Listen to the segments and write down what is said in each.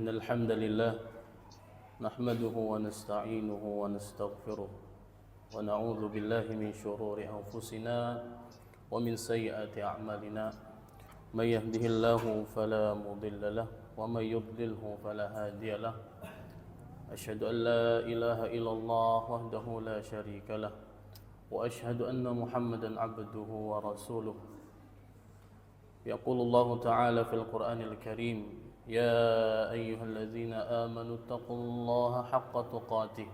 إن الحمد لله نحمده ونستعينه ونستغفره ونعوذ بالله من شرور أنفسنا ومن سيئات أعمالنا من يهده الله فلا مضل له ومن يضلله فلا هادي له أشهد أن لا إله إلا الله وحده لا شريك له وأشهد أن محمدا عبده ورسوله يقول الله تعالى في القرآن الكريم يا أيها الذين آمنوا اتقوا الله حق تقاته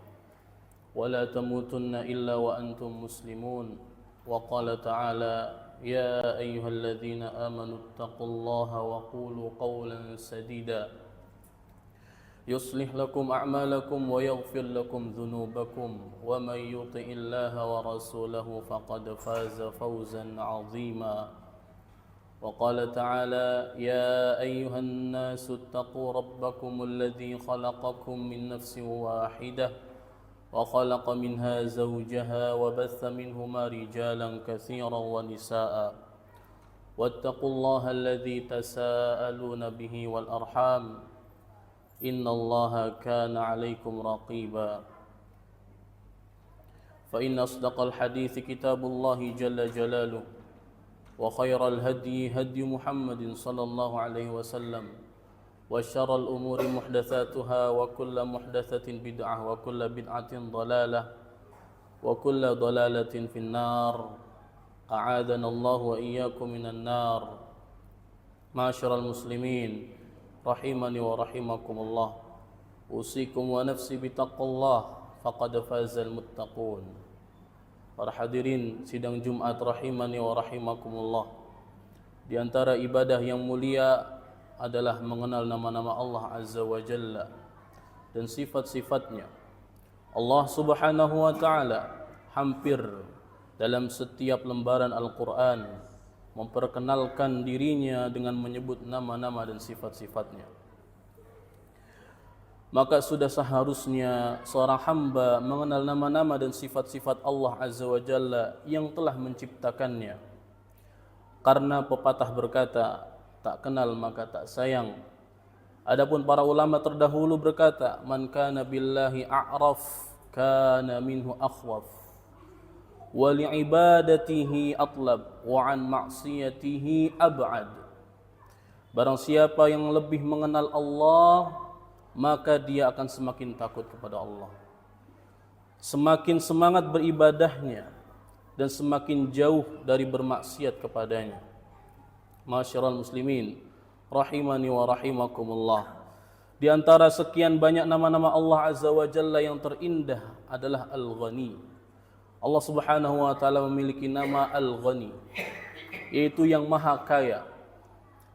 ولا تموتن إلا وأنتم مسلمون وقال تعالى يا أيها الذين آمنوا اتقوا الله وقولوا قولا سديدا يصلح لكم أعمالكم ويغفر لكم ذنوبكم ومن يطع الله ورسوله فقد فاز فوزا عظيما وقال تعالى يا أيها الناس اتقوا ربكم الذي خلقكم من نفس واحدة وخلق منها زوجها وبث منهما رجالا كثيرا ونساء واتقوا الله الذي تساءلون به والأرحام إن الله كان عليكم رقيبا فإن أصدق الحديث كتاب الله جل جلاله وخير الهدي هدي محمد صلى الله عليه وسلم وشر الأمور محدثاتها وكل محدثة بدعة وكل بدعة ضلالة وكل ضلالة في النار أعاذنا الله وإياكم من النار معاشر المسلمين رحمني ورحمكم الله أوصيكم ونفسي بتقوى الله فقد فاز المتقون. Para hadirin sidang Jumat rahimani wa rahimakumullah. Di antara ibadah yang mulia adalah mengenal nama-nama Allah Azza wa Jalla dan sifat-sifatnya. Allah Subhanahu wa taala hampir dalam setiap lembaran Al-Qur'an memperkenalkan dirinya dengan menyebut nama-nama dan sifat-sifatnya. Maka sudah seharusnya seorang hamba mengenal nama-nama dan sifat-sifat Allah Azza wa Jalla yang telah menciptakannya. Karena pepatah berkata, tak kenal maka tak sayang. Adapun para ulama terdahulu berkata, man kana billahi a'raf kana minhu akhwaf wa li'ibadatihi atlab wa an ma'siyatihi ab'ad. Barang siapa yang lebih mengenal Allah, maka dia akan semakin takut kepada Allah, semakin semangat beribadahnya, dan semakin jauh dari bermaksiat kepadanya. Masyiral muslimin rahimani wa rahimakumullah. Di antara sekian banyak nama-nama Allah Azza wa Jalla yang terindah adalah Al-Ghani. Allah Subhanahu wa taala memiliki nama Al-Ghani, yaitu yang maha kaya.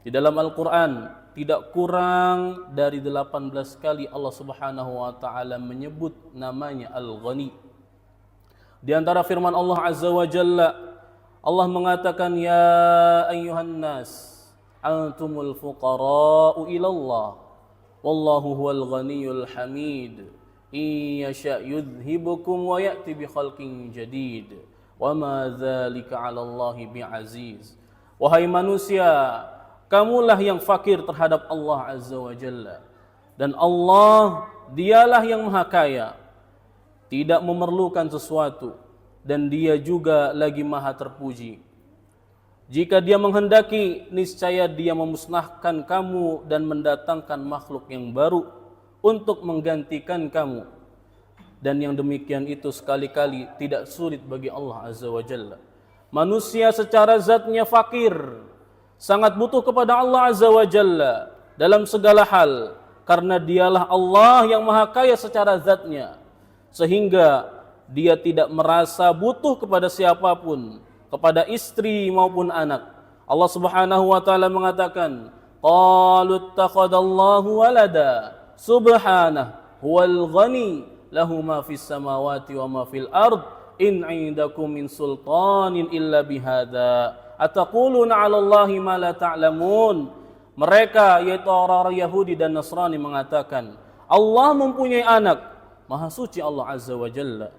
Di dalam Al-Qur'an tidak kurang dari 18 kali Allah Subhanahu wa taala menyebut namanya Al-Ghani. Di antara firman Allah Azza wa Jalla, Allah mengatakan ya ayyuhan nas antumul fuqara'u ila Allah wallahu huwal ghaniyyul hamid in yasha yudhibukum wa ya'ti bi khalqin jadid wa ma dzalika 'ala Allahi bi'aziz. Wahai manusia, kamulah yang fakir terhadap Allah Azza wa Jalla. Dan Allah, dialah yang maha kaya, tidak memerlukan sesuatu, dan dia juga lagi maha terpuji. Jika dia menghendaki, niscaya dia memusnahkan kamu dan mendatangkan makhluk yang baru untuk menggantikan kamu. Dan yang demikian itu sekali-kali tidak sulit bagi Allah Azza wa Jalla. Manusia secara zatnya fakir, sangat butuh kepada Allah Azza wa Jalla dalam segala hal, karena dialah Allah yang maha kaya secara zatnya, sehingga dia tidak merasa butuh kepada siapapun, kepada istri maupun anak. Allah Subhanahu wa taala mengatakan, qalu ittakhadallahu walada subhanahu huwal ghani lahu ma fis samawati wa ma fil ard in 'indakum min sultanin illa bihadza ataquluna 'ala Allahi ma la ta'lamun. Mereka, yaitu orang-orang Yahudi dan Nasrani, mengatakan Allah mempunyai anak. Maha suci Allah Azza wa Jalla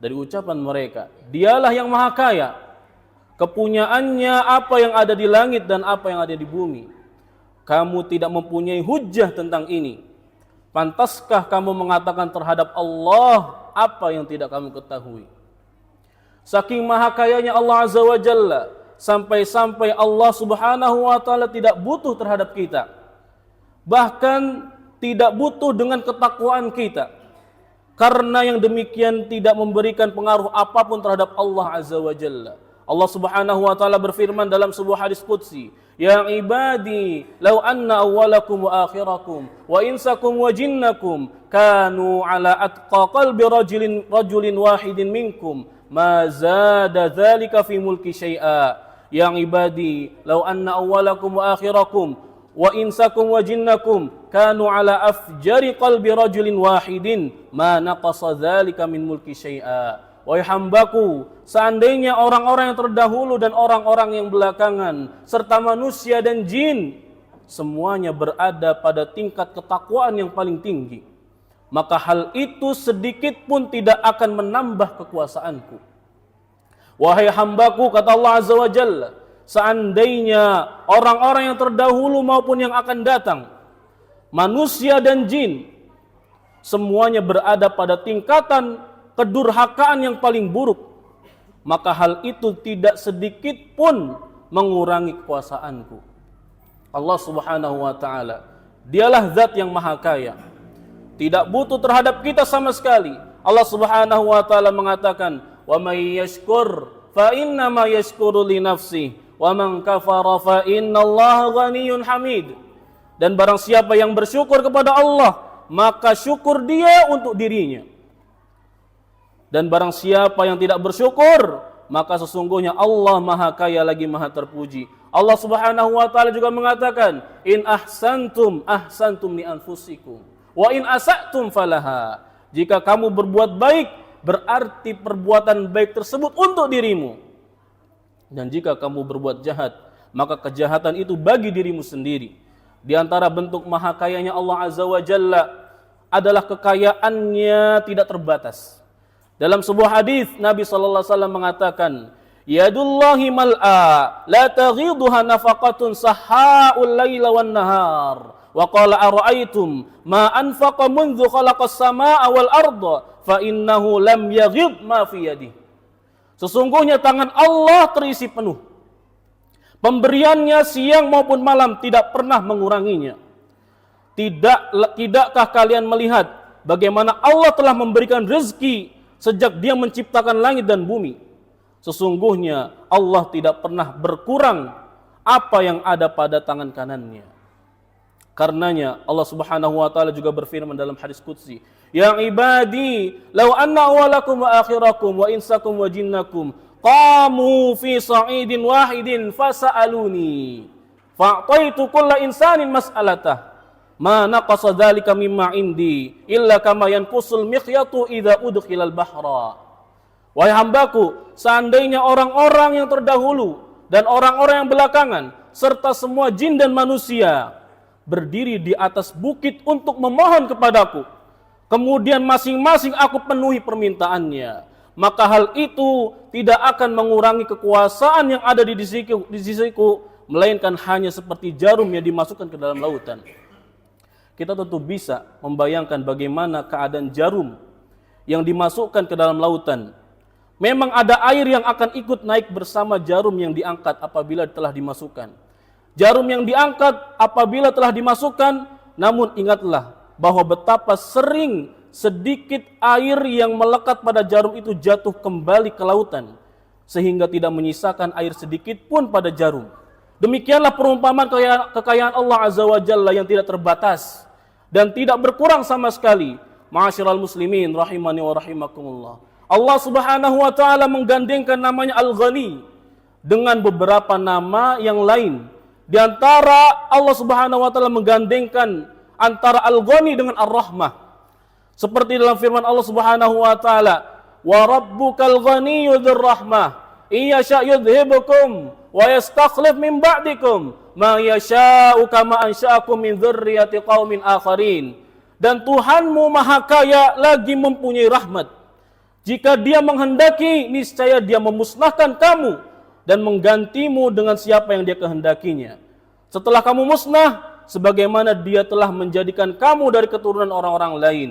dari ucapan mereka. Dialah yang maha kaya, kepunyaannya apa yang ada di langit dan apa yang ada di bumi. kamu tidak mempunyai hujjah tentang ini. Pantaskah kamu mengatakan terhadap Allah apa yang tidak kamu ketahui? Saking maha kayanya Allah Azza wa Jalla, sampai-sampai Allah Subhanahu wa Ta'ala tidak butuh terhadap kita, bahkan tidak butuh dengan ketakwaan kita, karena yang demikian tidak memberikan pengaruh apapun terhadap Allah Azza wa Jalla. Allah Subhanahu wa Ta'ala berfirman dalam sebuah hadis qudsi, ya ibadi law anna awwalakum wa akhirakum wa insakum wa jinnakum kanu ala atqa qalbi rajulin wahidin minkum ma zada dzalika fi mulki syai'a. Yang ibadi law anna awwalakum wa akhirakum wa insakum wa jinnakum kanu ala afjari qalbi rajulin wahidin ma naqasa dzalika min mulki syai'a. Wahai hambaku, seandainya orang-orang yang terdahulu dan orang-orang yang belakangan serta manusia dan jin semuanya berada pada tingkat ketakwaan yang paling tinggi, maka hal itu sedikit pun tidak akan menambah kekuasaanku. Wahai hambaku, kata Allah Azza wa Jalla, seandainya orang-orang yang terdahulu maupun yang akan datang, manusia dan jin, semuanya berada pada tingkatan kedurhakaan yang paling buruk, maka hal itu tidak sedikit pun mengurangi kekuasaanku. Allah Subhanahu wa Ta'ala, dialah zat yang maha kaya, tidak butuh terhadap kita sama sekali. Allah Subhanahu wa Ta'ala mengatakan, wa may yashkur fa innama yashkuru li nafsihi wa man kafara fa innallaha ghaniyyun hamid. Dan barang siapa yang bersyukur kepada Allah, maka syukur dia untuk dirinya. Dan barang siapa yang tidak bersyukur, maka sesungguhnya Allah maha kaya lagi maha terpuji. Allah Subhanahu wa Ta'ala juga mengatakan, in ahsantum ahsantum li anfusikum wa in asatum falaha. Jika kamu berbuat baik, berarti perbuatan baik tersebut untuk dirimu. Dan jika kamu berbuat jahat, maka kejahatan itu bagi dirimu sendiri. Di antara bentuk maha kayanya Allah Azza wa Jalla adalah kekayaannya tidak terbatas. Dalam sebuah hadis Nabi sallallahu alaihi wasallam mengatakan, yadullahi mal'a la taghidhuha nafaqatun sahhaul laila wan nahar. Wa qala ara'aytum ma anfaqa mundzu khalaqas samaa'a wal arda fa innahu lam yaghid ma fi yadihi. Sesungguhnya tangan Allah terisi penuh, pemberiannya siang maupun malam tidak pernah menguranginya. Tidakkah kalian melihat bagaimana Allah telah memberikan rezeki sejak Dia menciptakan langit dan bumi? Sesungguhnya Allah tidak pernah berkurang apa yang ada pada tangan kanannya. Karenanya Allah Subhanahu wa Ta'ala juga berfirman dalam hadis qudsi, ya ibadi law anna awwalakum wa akhirakum wa insakum wa jinnakum qamu fi sa'idin wahidin fasa'aluni fa'taitu kulla insanin mas'alatah ma naqasa dzalika mimma indi illa kama yanqusul mikhyatu idza udkhilal bahra. Wahai hambaku, seandainya orang-orang yang terdahulu dan orang-orang yang belakangan serta semua jin dan manusia berdiri di atas bukit untuk memohon kepadaku, kemudian masing-masing aku penuhi permintaannya, maka hal itu tidak akan mengurangi kekuasaan yang ada di sisiku, melainkan hanya seperti jarum yang dimasukkan ke dalam lautan. Kita tentu bisa membayangkan bagaimana keadaan jarum yang dimasukkan ke dalam lautan. Memang ada air yang akan ikut naik bersama jarum yang diangkat apabila telah dimasukkan. Jarum yang diangkat apabila telah dimasukkan, namun ingatlah bahwa betapa sering sedikit air yang melekat pada jarum itu jatuh kembali ke lautan, sehingga tidak menyisakan air sedikit pun pada jarum. Demikianlah perumpamaan kekayaan Allah Azza wa Jalla yang tidak terbatas dan tidak berkurang sama sekali. Ma'asyiral muslimin rahimani wa rahimakumullah. Allah Subhanahu wa Ta'ala menggandengkan namanya Al-Ghani dengan beberapa nama yang lain. Di antara Allah Subhanahu wa Ta'ala menggandengkan antara Al-Ghani dengan Ar-Rahmah. Seperti dalam firman Allah Subhanahu wa Ta'ala, wa rabbukal ghaniyyu dzur rahmah iyasha yudhibukum wa yastakhlif min ba'dikum ma yasha'u kama ansha'akum min dzurriyyati qaumin akharin. Dan Tuhanmu maha kaya lagi mempunyai rahmat. Jika Dia menghendaki, niscaya Dia memusnahkan kamu dan menggantimu dengan siapa yang Dia kehendakinya. Setelah kamu musnah, sebagaimana Dia telah menjadikan kamu dari keturunan orang-orang lain.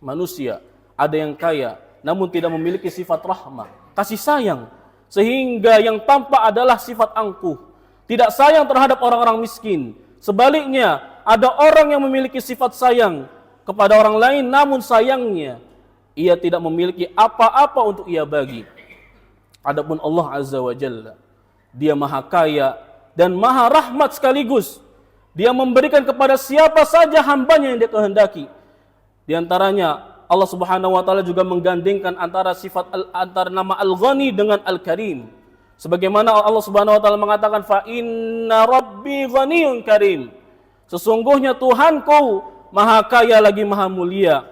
Manusia ada yang kaya namun tidak memiliki sifat rahmah, kasih sayang, sehingga yang tampak adalah sifat angkuh, tidak sayang terhadap orang-orang miskin. Sebaliknya, ada orang yang memiliki sifat sayang kepada orang lain namun sayangnya ia tidak memiliki apa-apa untuk ia bagi. Adapun Allah Azza wa Jalla, Dia maha kaya dan maha rahmat sekaligus. Dia memberikan kepada siapa saja hambanya yang Dia kehendaki. Di antaranya Allah Subhanahu wa taala juga menggandengkan antara antara nama Al-Ghani dengan Al-Karim. Sebagaimana Allah Subhanahu wa taala mengatakan, fa inna rabbi ghaniyun karim. Sesungguhnya Tuhanku maha kaya lagi maha mulia.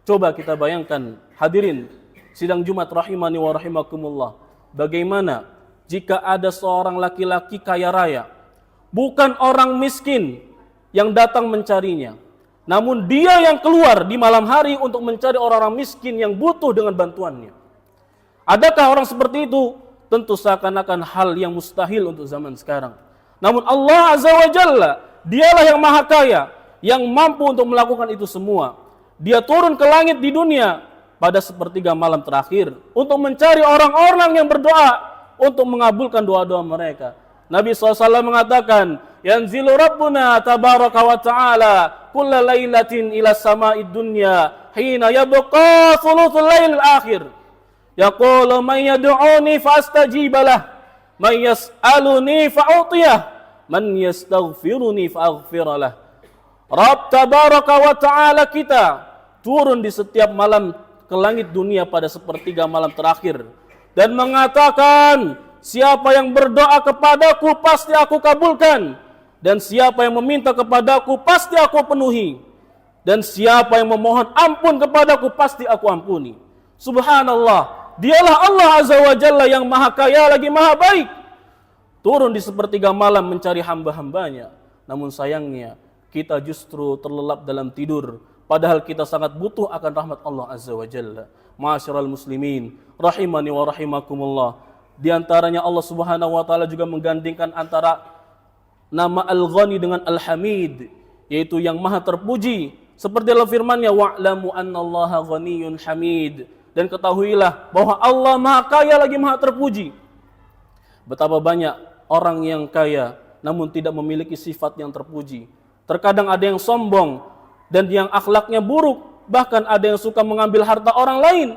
Coba kita bayangkan, hadirin sidang Jumat rahimani wa rahimakumullah, bagaimana jika ada seorang laki-laki kaya raya, bukan orang miskin yang datang mencarinya, namun dia yang keluar di malam hari untuk mencari orang-orang miskin yang butuh dengan bantuannya. Adakah orang seperti itu? Tentu seakan-akan hal yang mustahil untuk zaman sekarang. Namun Allah Azza wa Jalla, Dialah yang maha kaya, yang mampu untuk melakukan itu semua. Dia turun ke langit di dunia pada sepertiga malam terakhir untuk mencari orang-orang yang berdoa, untuk mengabulkan doa-doa mereka. Nabi SAW mengatakan, yanzilu Rabbuna tabaraka wa ta'ala kulla laylatin ila sama'id dunya hina yabqa thuluthul lail akhir. Yaqulu man yad'uni fastajibalah, man yas'aluni fa'utiyah, man yastaghfiruni fa'aghfiralah. Rabb tabaraka wa ta'ala kita turun di setiap malam ke langit dunia pada sepertiga malam terakhir dan mengatakan, siapa yang berdoa kepadaku pasti aku kabulkan, dan siapa yang meminta kepadaku pasti aku penuhi, dan siapa yang memohon ampun kepadaku pasti aku ampuni. Subhanallah, Dialah Allah Azza wa Jalla yang maha kaya lagi maha baik, turun di sepertiga malam mencari hamba-hambanya. Namun sayangnya kita justru terlelap dalam tidur, padahal kita sangat butuh akan rahmat Allah Azza wa Jalla. Ma'asyiral muslimin rahimani wa rahimakumullah, di antaranya Allah Subhanahu wa taala juga menggandengkan antara nama Al-Ghani dengan Al-Hamid, yaitu yang maha terpuji. Seperti dalam firman-Nya, wa'lamu annallaha ghaniyyun hamid, dan ketahuilah bahwa Allah maha kaya lagi maha terpuji. Betapa banyak orang yang kaya namun tidak memiliki sifat yang terpuji. Terkadang ada yang sombong dan yang akhlaknya buruk, bahkan ada yang suka mengambil harta orang lain.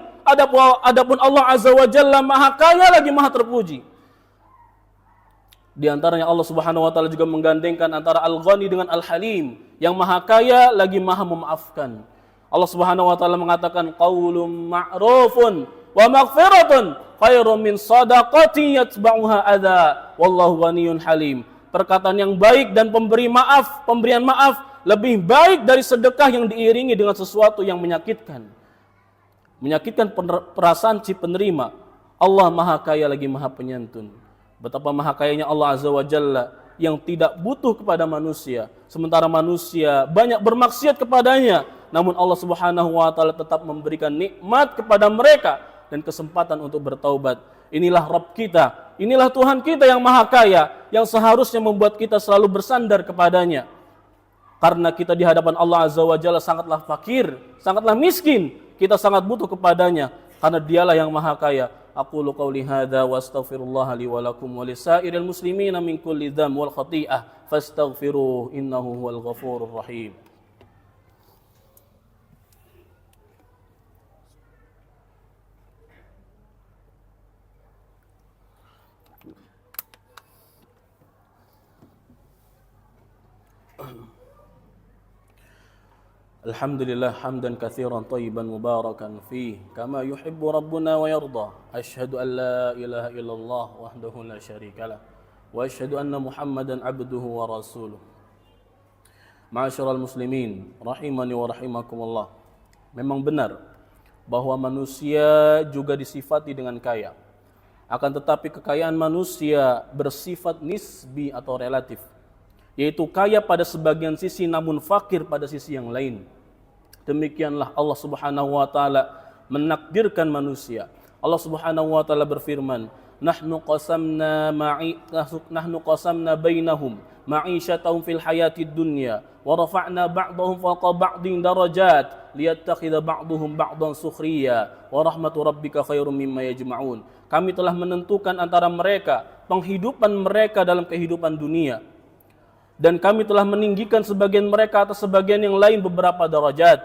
Adapun Allah Azza wa Jalla maha kaya lagi maha terpuji. Di antaranya Allah Subhanahu wa taala juga menggandengkan antara Al-Ghani dengan Al-Halim, yang maha kaya lagi maha memaafkan. Allah Subhanahu wa taala mengatakan, qaulun ma'rufun wa maghfiratun khairum min shadaqati yatba'uha adza wallahu ghaniyyun halim. Perkataan yang baik dan pemberian maaf lebih baik dari sedekah yang diiringi dengan sesuatu yang menyakitkan perasaan si penerima. Allah maha kaya lagi maha penyantun. Betapa maha kayanya Allah Azza wa Jalla yang tidak butuh kepada manusia, sementara manusia banyak bermaksiat kepadanya, namun Allah Subhanahu wa taala tetap memberikan nikmat kepada mereka dan kesempatan untuk bertaubat. Inilah Rabb kita, inilah Tuhan kita yang maha kaya, yang seharusnya membuat kita selalu bersandar kepadanya. Karena kita di hadapan Allah Azza wa Jalla sangatlah fakir, sangatlah miskin, kita sangat butuh kepadanya, karena Dialah yang maha kaya. Aqulu qawli hadza wa astaghfirullah li wa lakum wa lisairil muslimina min kulli dzam wal khati'ah fastaghfiruhu innahu huwal ghafurur rahim. Alhamdulillah hamdan katsiran thayyiban mubarakan fih kama yuhibbu rabbuna wa yarda. Asyhadu an la ilaha illallah wahdahu la syarikalah wa asyhadu anna Muhammadan abduhu wa rasuluh. Ma'asyiral muslimin rahimani wa rahimakumullah. Memang benar bahwa manusia juga disifati dengan kaya. Akan tetapi kekayaan manusia bersifat nisbi atau relatif, yaitu kaya pada sebagian sisi namun fakir pada sisi yang lain. Demikianlah Allah Subhanahu wa taala menakdirkan manusia. Allah Subhanahu wa taala berfirman, nahnu qasamna bainahum ma'isyatahum fil hayatid dunya wa rafa'na ba'dahum fawqa ba'din darajat liyattakhidha ba'duhum ba'dan sukhriya wa rahmatu rabbika khairum mimma yajma'un. Kami telah menentukan antara mereka penghidupan mereka dalam kehidupan dunia, dan kami telah meninggikan sebagian mereka atas sebagian yang lain beberapa derajat,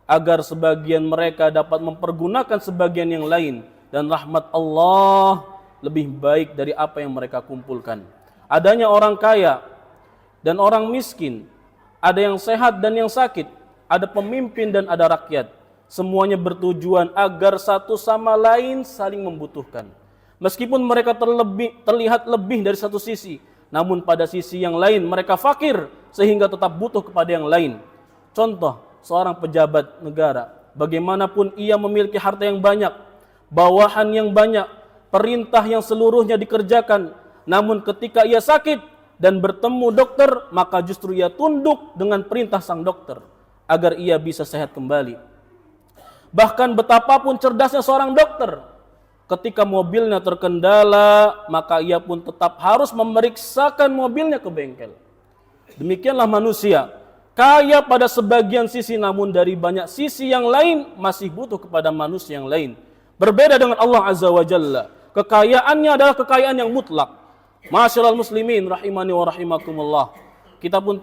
agar sebagian mereka dapat mempergunakan sebagian yang lain, dan rahmat Allah lebih baik dari apa yang mereka kumpulkan. Adanya orang kaya dan orang miskin, ada yang sehat dan yang sakit, ada pemimpin dan ada rakyat. Semuanya bertujuan agar satu sama lain saling membutuhkan. Meskipun mereka terlihat lebih dari satu sisi, namun pada sisi yang lain mereka fakir sehingga tetap butuh kepada yang lain. Contoh, seorang pejabat negara, bagaimanapun ia memiliki harta yang banyak, bawahan yang banyak, perintah yang seluruhnya dikerjakan, namun ketika ia sakit dan bertemu dokter, maka justru ia tunduk dengan perintah sang dokter agar ia bisa sehat kembali. Bahkan betapapun cerdasnya seorang dokter, ketika mobilnya terkendala, maka ia pun tetap harus memeriksakan mobilnya ke bengkel. Demikianlah manusia, kaya pada sebagian sisi, namun dari banyak sisi yang lain masih butuh kepada manusia yang lain. Berbeda dengan Allah Azza wa Jalla, kekayaannya adalah kekayaan yang mutlak. Ma'asyiral muslimin rahimani wa rahimakumullah. Kita pun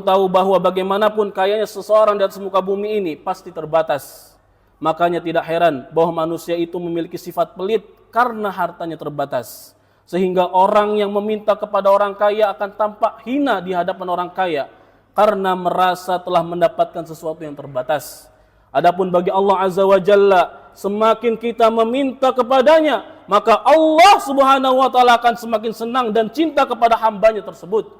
tahu bahwa bagaimanapun kayanya seseorang di atas muka bumi ini pasti terbatas. Makanya tidak heran bahwa manusia itu memiliki sifat pelit karena hartanya terbatas. Sehingga orang yang meminta kepada orang kaya akan tampak hina di hadapan orang kaya karena merasa telah mendapatkan sesuatu yang terbatas. Adapun bagi Allah Azza wa Jalla, semakin kita meminta kepadanya, maka Allah Subhanahu wa Ta'ala akan semakin senang dan cinta kepada hambanya tersebut.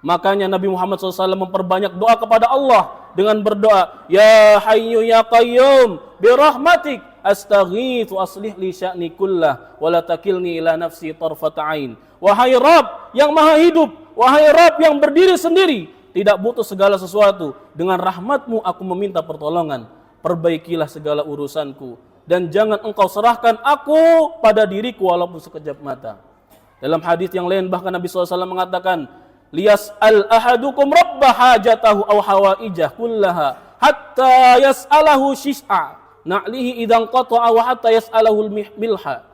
Makanya Nabi Muhammad SAW memperbanyak doa kepada Allah dengan berdoa, Ya Hayyu Ya Qayyum birahmatik astaghitsu aslih li sya'ni kullah wa la takilni ila nafsi tarfata ain. Wahai Rabb yang maha hidup, wahai Rabb yang berdiri sendiri, tidak butuh segala sesuatu, dengan rahmat-Mu aku meminta pertolongan. Perbaikilah segala urusanku dan jangan Engkau serahkan aku pada diriku walaupun sekejap mata. Dalam hadis yang lain bahkan Nabi SAW mengatakan, liyas'al ahadukum rabba hajatahu aw hawaijah kullaha hatta yas'alahu shis'a na'lihi idzan qata'a wa hatta yas'alahu milha.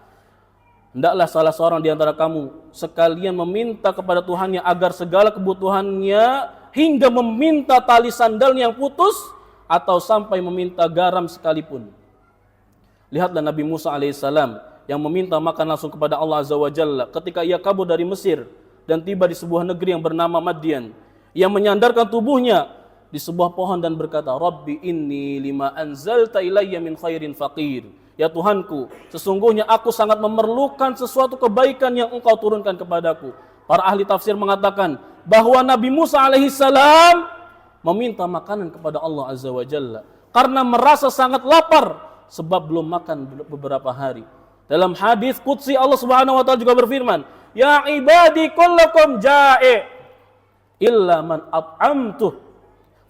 Hendaklah salah seorang di antara kamu sekalian meminta kepada Tuhannya agar segala kebutuhannya, hingga meminta tali sandalnya yang putus atau sampai meminta garam sekalipun. Lihatlah Nabi Musa alaihissalam yang meminta makan langsung kepada Allah Azza wa Jalla ketika ia kabur dari Mesir dan tiba di sebuah negeri yang bernama Madian. Ia menyandarkan tubuhnya di sebuah pohon dan berkata, Rabbi inni lima anzalta ilayya min khairin faqir. Ya Tuhanku, sesungguhnya aku sangat memerlukan sesuatu kebaikan yang Engkau turunkan kepadaku. Para ahli tafsir mengatakan bahwa Nabi Musa alaihissalam meminta makanan kepada Allah Azza wa Jalla karena merasa sangat lapar sebab belum makan beberapa hari. Dalam hadis qudsi Allah Subhanahu wa Ta'ala juga berfirman, Ya ibadi kullakum ja'i illa man at'amtuh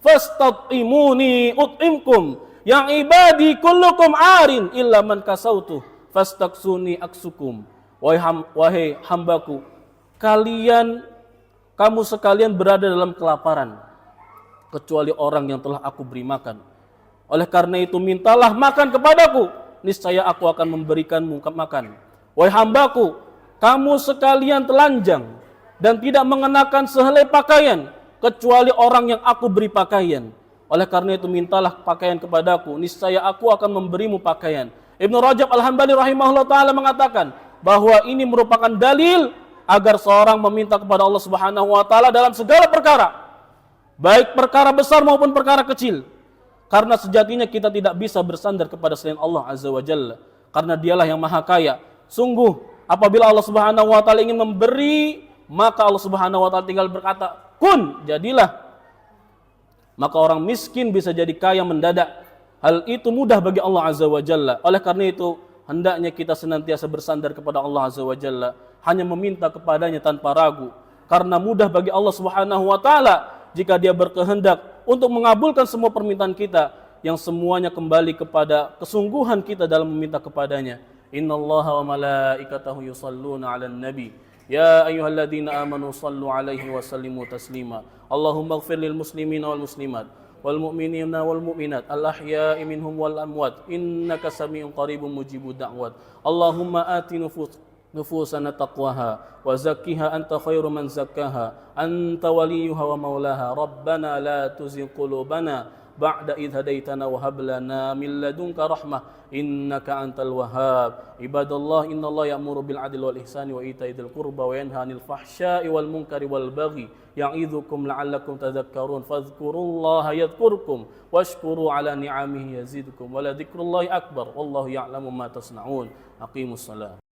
fastat'imuni ut'imkum. Ya ibadi kullukum arin illa man kasautuh fastaksuni aksukum. Wahai hambaku, kamu sekalian berada dalam kelaparan kecuali orang yang telah aku beri makan. Oleh karena itu mintalah makan kepadaku, niscaya aku akan memberikanmu makan. Wahai hambaku, kamu sekalian telanjang dan tidak mengenakan sehelai pakaian kecuali orang yang aku beri pakaian. Oleh karena itu mintalah pakaian kepadaku, niscaya aku akan memberimu pakaian. Ibnu Rajab Al-Hambali rahimahullah ta'ala mengatakan bahwa ini merupakan dalil agar seorang meminta kepada Allah Subhanahu wa Ta'ala dalam segala perkara, baik perkara besar maupun perkara kecil. Karena sejatinya kita tidak bisa bersandar kepada selain Allah Azza wa Jalla, karena Dialah yang maha kaya. Sungguh apabila Allah Subhanahu wa Ta'ala ingin memberi, maka Allah Subhanahu wa Ta'ala tinggal berkata, kun, jadilah. Maka orang miskin bisa jadi kaya mendadak. Hal itu mudah bagi Allah Azza wa Jalla. Oleh karena itu hendaknya kita senantiasa bersandar kepada Allah Azza wa Jalla, hanya meminta kepadanya tanpa ragu, karena mudah bagi Allah Subhanahu wa Ta'ala jika Dia berkehendak untuk mengabulkan semua permintaan kita, yang semuanya kembali kepada kesungguhan kita dalam meminta kepadanya. Innallaha wa malaikatahu yusalluna 'alan nabi يا أيها الذين آمنوا صلوا عليه وسلموا تسليما اللهم اغفر للمسلمين والمسلمات والمؤمنين والمؤمنات الأحياء منهم والأموات إنك سميع قريب مجيب الدعوات اللهم آت نفوسنا تقواها وزكها أنت خير من زكاها أنت وليها ومولاها ربنا لا تزغ قلوبنا بعد إذ هديتنا وهب لنا من لدنك رحمة إنك أنت الوهاب عباد الله إن الله يأمر بالعدل والإحسان وإيتاء ذي القربى وينهى عن الفحشاء والمنكر والبغي يعظكم لعلكم تذكرون فاذكروا الله يذكركم واشكروا على نعمه يزدكم ولذكر الله أكبر والله يعلم ما تصنعون أقيموا الصلاة